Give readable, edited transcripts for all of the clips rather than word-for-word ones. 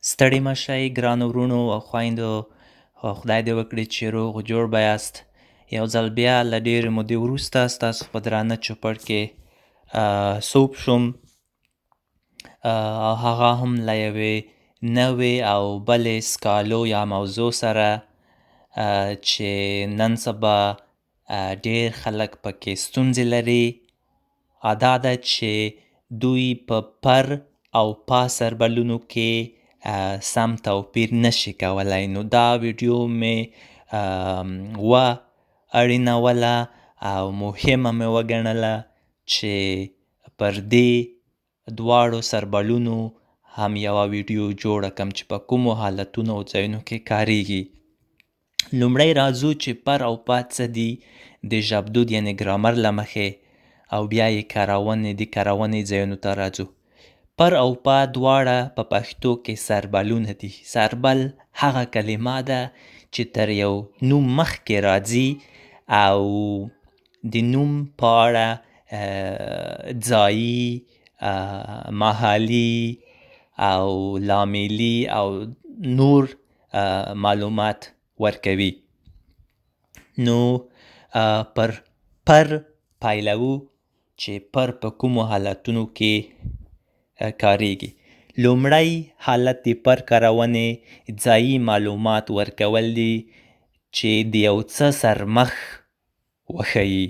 ستړي مه شئ ګرانو وروڼو او خویندو، خدای دې وکړي چې روغ جوړ به یاست. یو ځل بیا له ډېرې مودې وروسته ستاسو په درانه چوپړ کې سوپ شوم، او هغه هم له یوې نوې او بلې سکالو یا موضوع سره چې نن سبا ډېر خلک پکې ستونزې لري. دا ده چې دوی په پر او پا سربلونو کې سم توپیر نشي کولی. نو دا ویډیو مې اړینوله او مهمه مې وګڼله چې پر دې دواړو سربلونو هم یوه ویډیو جوړه کړم چې په کومو حالتونو او ځایونو کې کاریږي. لومړی راځو چې پر او پا څه دي د ژبدود یعنې ګرامر له مخې، او بیا یې کارونې ځایونو ته راځو. پر او پا دواړه په پښتو کې سربلونه دي. سربل هغه کلمه ده چې تر یو نوم مخکې راځي او د نوم په اړه ځایي، محلي او لاملي او نور معلومات ورکوي. نو پر پیلوو چې پر په کومو حالتونو کې کاریږي. لومړی حالت د پر کارونې ځایي معلومات ورکول دي چې د یو څه سرمخ وښیي.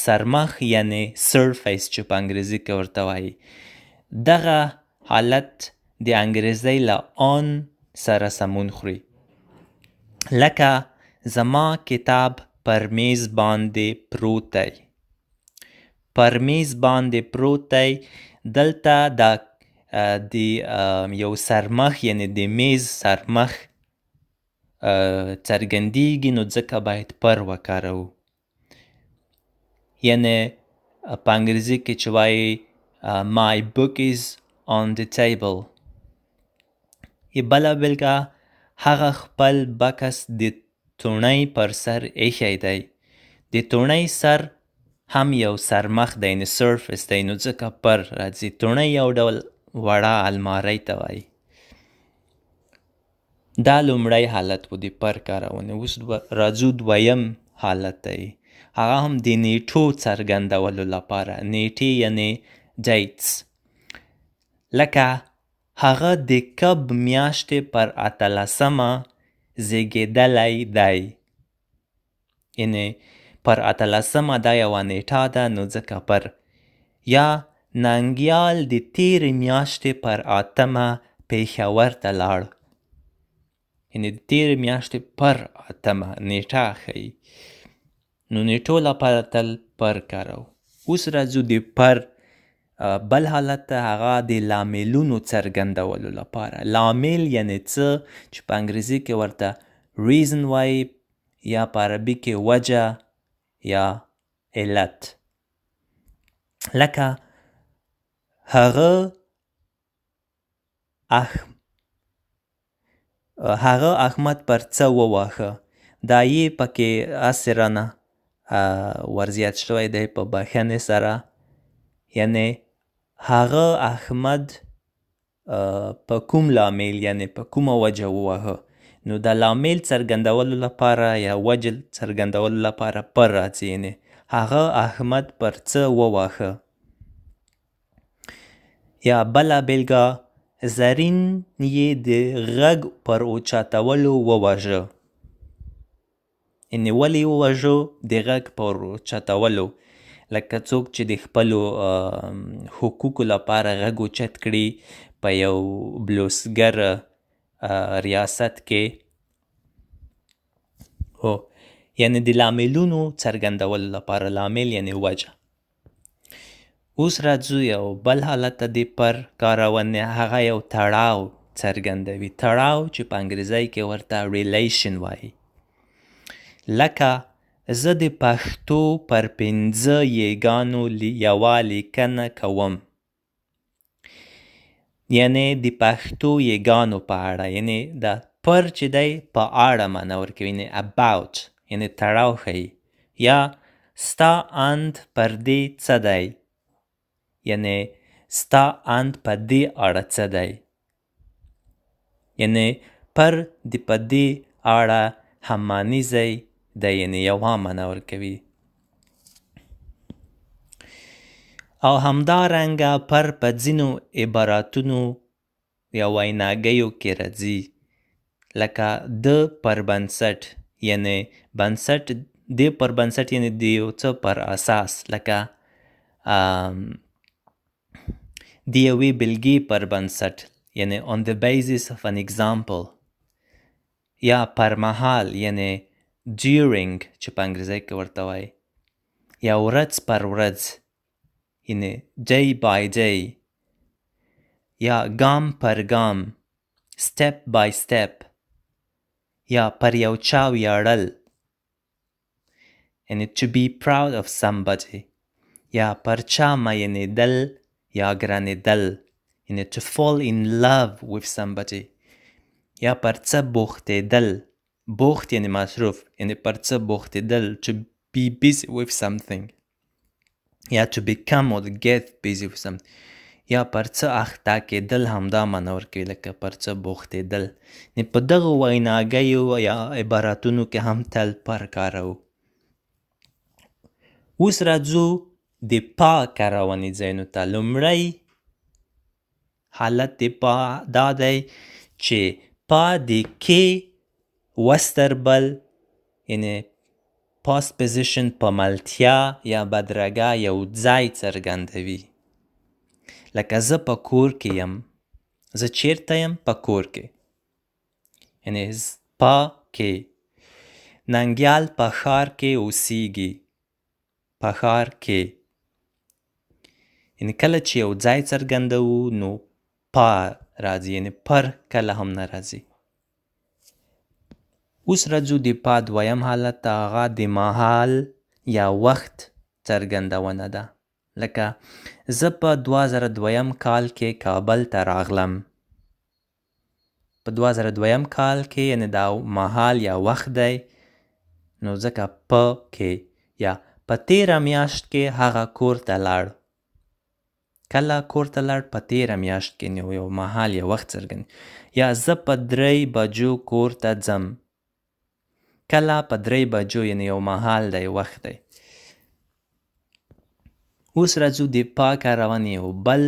سرمخ یعنې سرفیس چې په انګریزي کې ورته وایي. دغه حالت د انګریزۍ له آن سره سمون خوري. لکه زما کتاب پر میز باندې پروت دی. پر میز باندې پروت دی، دلته د یو سرمخ یعنې د میز سرمخ څرګندیږي، نو ځکه باید پر وکاروو. یعنې په انګریزي کې چې وایي my book is on the table. بله بېلګه، هغه خپل بکس د تونۍ پر سر ایښی دی. د تونۍ سر هم یو سرمخ دی، یعنې سرفیس دی، نو ځکه پر راځي. تونۍ یو ډول وړه المارۍ ته وایي. دا لومړی حالت و د پر کارونې. اوس راځو دویم حالت دی، هغه هم د نیټو څرګندولو لپاره. نیټې یعنې dates. لکه هغه د کب میاشتې پر 18مه زیږېدلی دی. یعنې پر 18مه دا یوه نیټه ده، نو ځکه پر. یا ننګیال د تېرې میاشتې پر 8مه پېښور ته لاړ. یعنې د تېرې میاشتې پر 8مه نیټه ښیي. نو نیټو لپاره تل پر کاروو. اوس راځو د پر بل حالت ته، هغه د لاملونو څرګندولو لپاره. لامل یعنې څه چې په انګریزي کې ورته reason وایي، یا په عربي کې وجه یا علت. لکه هغه احمد پر څه وواهه. دا یې پکې هسې رانه ورزیات شوی دی په بښنې سره. یعنې هغه احمد په کوم لامل یعنې په کومه وجه وواهه. نو د لامل څرګندولو لپاره یا وجه څرګندولو لپاره پر راځي. یعنې هغه احمد پر څه وواهه. یا بله بېلګه، زرین یې د غږ پر اوچتولو وواژه. یعنې ولې وواژه؟ د غږ پر اوچتولو. لکه څوک چې د خپلو حقوقو لپاره غږ اوچت کړي په یو بلوسګر ریاست کې. یعنې د لاملونو څرګندولو لپاره. لامل یعنې وجه. اوس راځو یو بل حالت ته د پر کارونې، هغه یو تړاو څرګندوي. تړاو چې په انګریزۍ کې ورته ریلیشن وایي. لکه زه د پښتو پر 5 یګانو یوه لیکنه کوم. یعنې د پښتو یګانو په اړه. یعنې د پر چې دی په اړه معنا ورکوي، یعنې about، یعنې تړاو ښیي. یا ستا اند پر دې څه دی، یعنې ستا اند په دې اړه څه دی. یعنی پر د په دې اړه همانیزی دی، یعنی یو هم معنا ورکوي. او همدارنګه پر په ځینو عباراتونو یا ویناګیو کې راځي، لکه د پر بنسټ، یعنی بنسټ د پر بنسټ یعنی د یو څه پر اساس، لکه د یوې بلګې پر بنسټ، یعنی on the basis of an example. یا پر مهال یعنی during چې په انګریزۍ کې ورته وایي. یا ورځ پر ورځ یعنی day by day. یا ګام پر ګام step by step. یا پر یو چا ویاړل یعنی to be proud of somebody. یا پر چا مینېدل یا ګرانېدل یعنی to fall in love with somebody. یا پر څه بوختېدل، بوخت یعنی مصروف، یعنی پر څه بوختېدل to be busy with something. یا to become or get busy with something. یا پر څه اخته کېدل همدا معنا ورکوي، لکه پر څه بوختېدل. په دغو ویناګیو یا عباراتونو کې هم تل پر کاروو. اوس راځو د پا کارونې ځایونو ته. لومړی حالت د پا دا دی چې پا د کې وستربل یعنی پاست پوزیشن په ملتیا یا بدرګه یو ځای څرګندوي. لکه زه په کور کې یم، زه چیرته یم؟ په کور کې. یعنی پا کې. ننګیال په ښار کې اوسیږي، په ښار کې. یعنی کله چې یو ځای څرګندوو نو پا راځي، یعنی پر کله هم نه راځي. اوس راځو د پا دویم حالت ته، هغه د مهال یا وخت څرګندونه ده. لکه زه په 2002 کال کې کابل ته راغلم. په 2002 کال کې یعنی دا مهال یا وخت دی، نو ځکه په کې. یا په تیره میاشت کې هغه کور ته لاړ. کله کور ته لاړ؟ په تیره میاشت کې، نو یو مهال یا وخت څرګند. یا زه په 3 بجو کور ته ځم. کله؟ په 3 بجو، یعنی یو مهال دی، وخت دی. اوس راځو د پا کارونې یو بل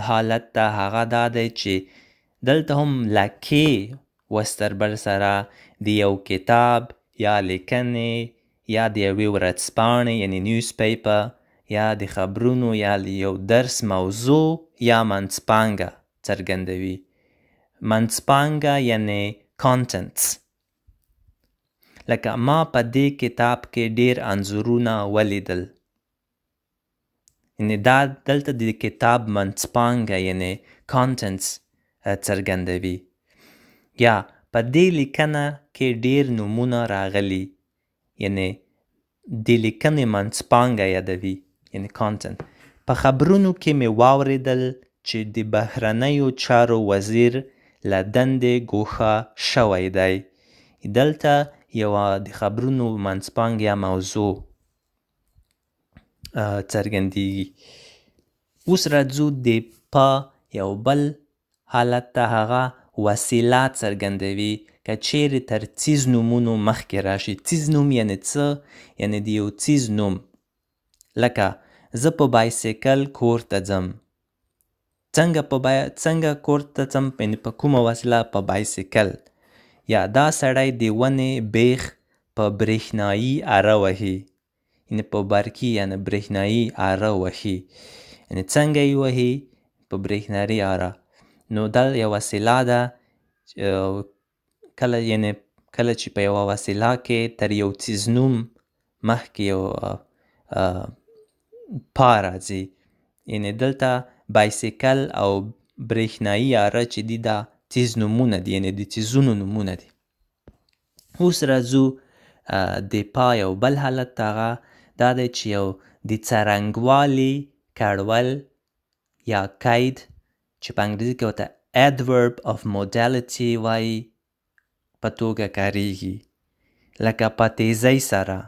حالت ته، هغه دا دی چې دلته هم لکې وستربل سره د یو کتاب یا لیکنې یا د یوې ورځپاڼې یعنی نیوز پیپر یا د خبرونو یا یو درس موضوع یا منځپانګه څرګندوي. منځپانګه یعنی contents. لکه ما په دې کتاب کې ډیر انځورونه ولیدل. یعنی دا دلته د کتاب منځپانګه یعنی contents څرګندوي. یا په دې لیکنه کې ډیر نومونه راغلي، یعنی د لیکنې منځپانګه یادوي، یعنی content. په خبرونو کې مې واوریدل چې د بهرنیو چارو وزیر له دندې ګوښه شوی دی. دلته یوه د خبرونو منځپانګه یا موضوع څرګندیږي. اوس راځو د پا یو بل حالت ته، هغه وسیله څرګندوي. که چیرې تر څیز نومونو مخکې راشي. څیز نوم یعنی څه؟ یعنی د یو څیز نوم. لکه زه په بایسکل کور ته ځم. څنګه کور ته ځم؟ یعنی په کومه وسیله؟ په بایسکل. یا دا سړی د ونې بیخ په برېښنایي اره وهي. یعنی په برقي یعنی برېښنایي اره وهي. یعنی څنګه یې وهي؟ په برېښنایي اره. نو دا یو وسیله ده. کله چې په یوه وسیله کې تر یو څیز نوم مخکې یو پا راځي. یعنی دلته بایسکل او برېښنایي اره چې دي دا څیز نومونه دي، یعنی د څیزونو نومونه دي. اوس راځو د پا یو بل حالت ته، هغه دا دی چې یو د څرنګوالي کړول یا قید چې په انګریزي کې ورته adverb of modality وایي په توګه کاریږي. لکه په تیزۍ سره.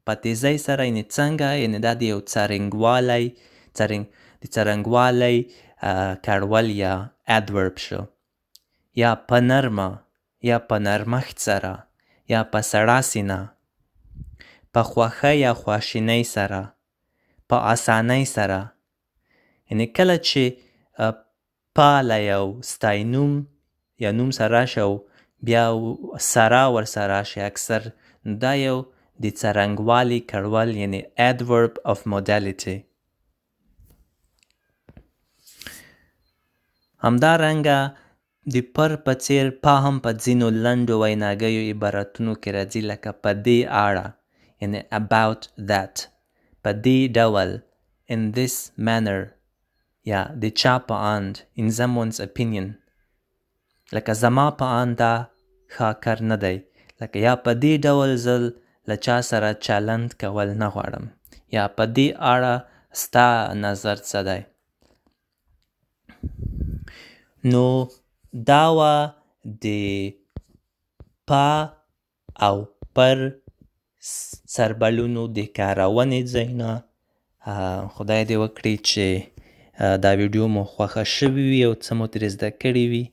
په تیزۍ سره یعنی څنګه؟ یعنی دا د یو څرنګوالي کړول یا adverb شو. یا په نرمه یا په نرمښت سره یا په سړه سینه، په خوښۍ یا خواشینۍ سره، په اسانۍ سره. یعنې کله چې په له یو ستاینوم یا نوم سره راشي او بیا سره ورسره راشي اکثر، دا یو د څرنګوالي کړول یعنې adverb of modality. همدارنګه د پر په څیر په هم په ځینو لنډو ویناګیو عبارتونو کې راځي، لکه په دې اړه یعنې about that، په دې ډول in this manner، یا د چا په اند in someone's opinion، لکه زما په اند دا ښه کار نه دی، لکه یا په دې ډول زه له چا سره چلند کول نه غواړم، یا په دې اړه ستا نظر څه دی. نو دا وه د په او پر سربلونو د کارونې ځایونه. خدای دې وکړي چې دا ویډیو مو خوښه شوې وي او څه مو ترې زده کړي وي،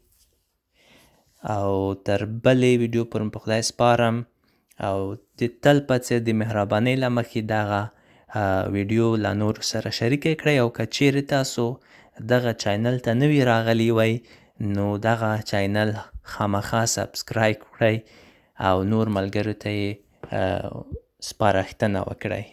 او تر بلې ویډیو پورې په خدای سپارم، او د تل په څېر د مهربانۍ له مخې دغه ویډیو له نورو سره شریکه کړئ، او که چیرې تاسو دغه چینل ته نوي راغلي وئ نو دغه چینل خامخا سبسکرایب کړئ او نور ملګرو ته یې سپارښتنه وکړئ.